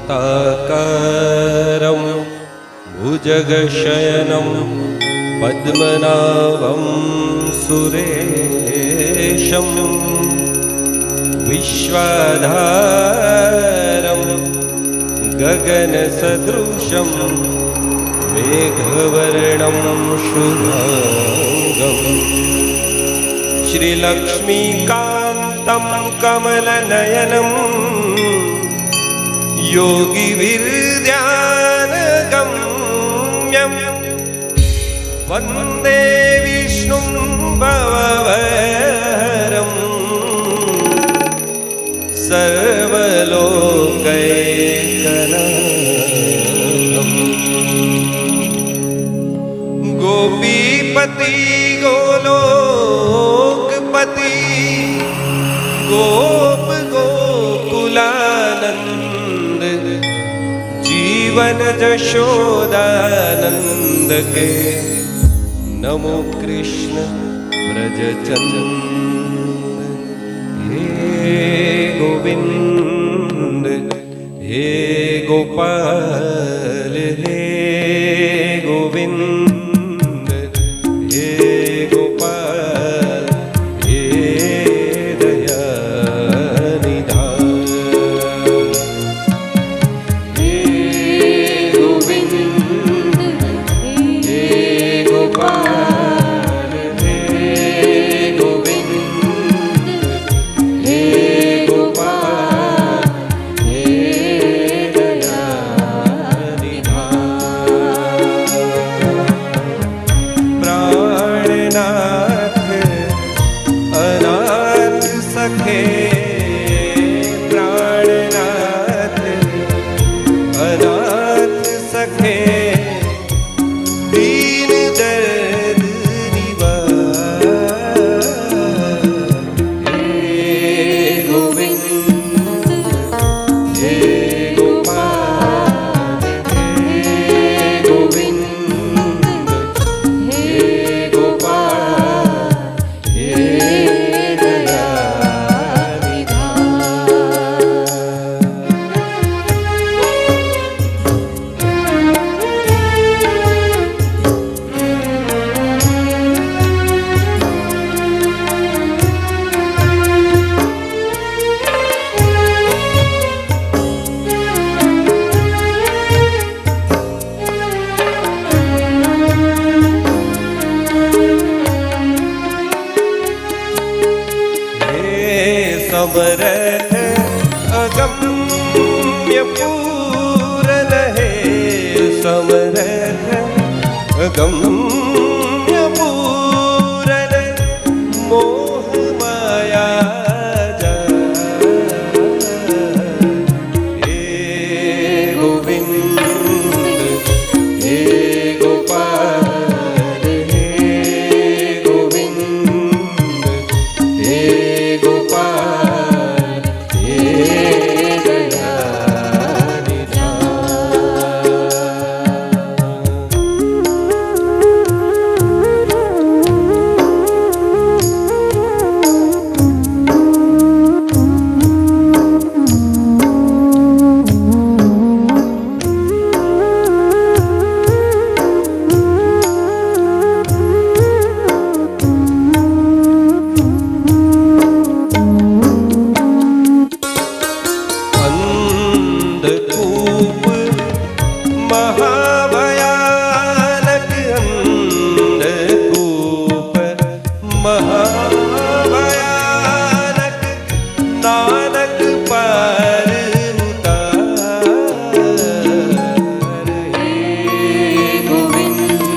शान्ताकारं भुजगशयनं पद्मनाभं सुरेशं विश्वाधारं गगनसदृशं मेघवर्णं शुभांगं श्रीलक्ष्मीकान्तं कमलनयनं योगिविर्ध्यानगम्यं वन्दे विष्णुं भवभयहरं सर्वलोकैकनाथम्। गोपीपति गोलोकपति गोप गोकुलानंद जीवन जशोदानंद के नमो कृष्ण व्रजचंद। हे गोविंद हे गोपाल हे गोविंद हे गोपाल हे दयानिधान। हे गोविंद हे गोपाल हे गोविंद हे गोपाल हे दयानिधान। प्राणनाथ अनाथ सखे प्राणनाथ अनाथ सखे दीन दर्द निवार। हे गोविंद हे गोपाल हे गोविंद हे गोपाल हे समरथ अगम्य पूरन हे समरथ अगम्य पूरन मोह माया जाल। हे गोविंद हे गोपाल हे गोविंद हे गोपाल हे अंधकूप महाभयानक अंधकूप महाभयानक नानक पार उतार। हे गोविंद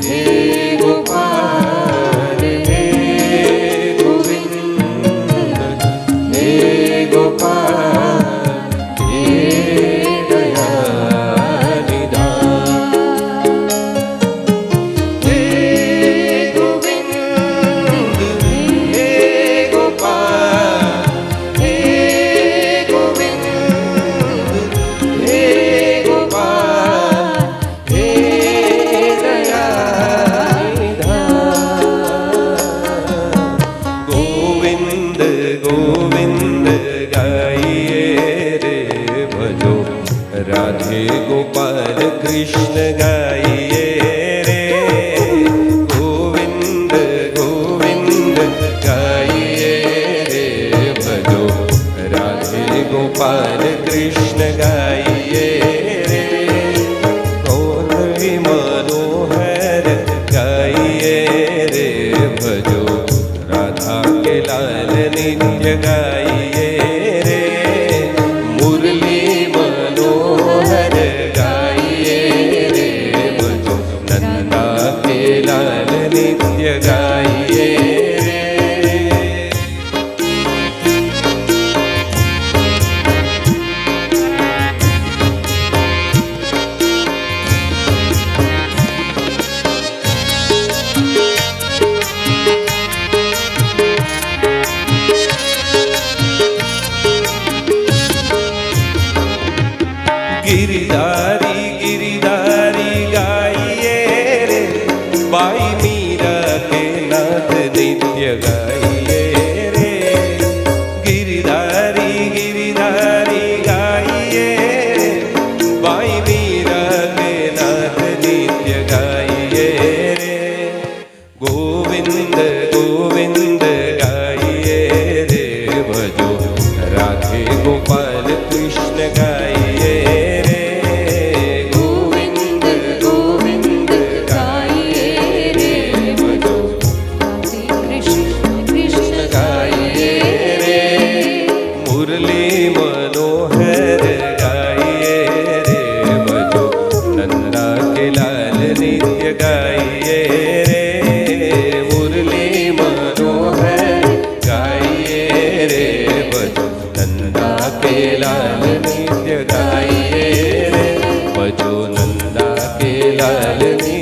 हे गोपाल हे गोविंद हे गोपाल हे राधे गोपाल कृष्ण गाइए रे, गोविंद गोविंद गाइए रे, भजो राधे गोपाल कृष्ण गाइए रे, कौन मनोहर गाइए रे, भजो राधा के लाल नित्य गाइए रे, मुरली मनोहर गाइए रे, भजो नंदा के लाल नित्य गाइए रे। गिरधारी गिरधारी गाइए रे, बाई मीरा के नाथ नित्य गाइए रे, गिरधारी गिरधारी गाइए रे, बाई मीरा के नाथ नित्य गाइए रे, गोविंद गोविंद गाइए रे, भजो राधे गोपाल कृष्ण गाइए रे, गोविंद गोविंद गाइए रे, भजो राधे कृष्ण कृष्ण गाइए रे, मुरली मनोहर गाइए रे, भजो नंदा के लाल नित्य गाइए रे, मुरली मनोहर गाइए रे, भजो नंदा के लाल नित्य गाइए रे, भजो नंदा के लाल नित्य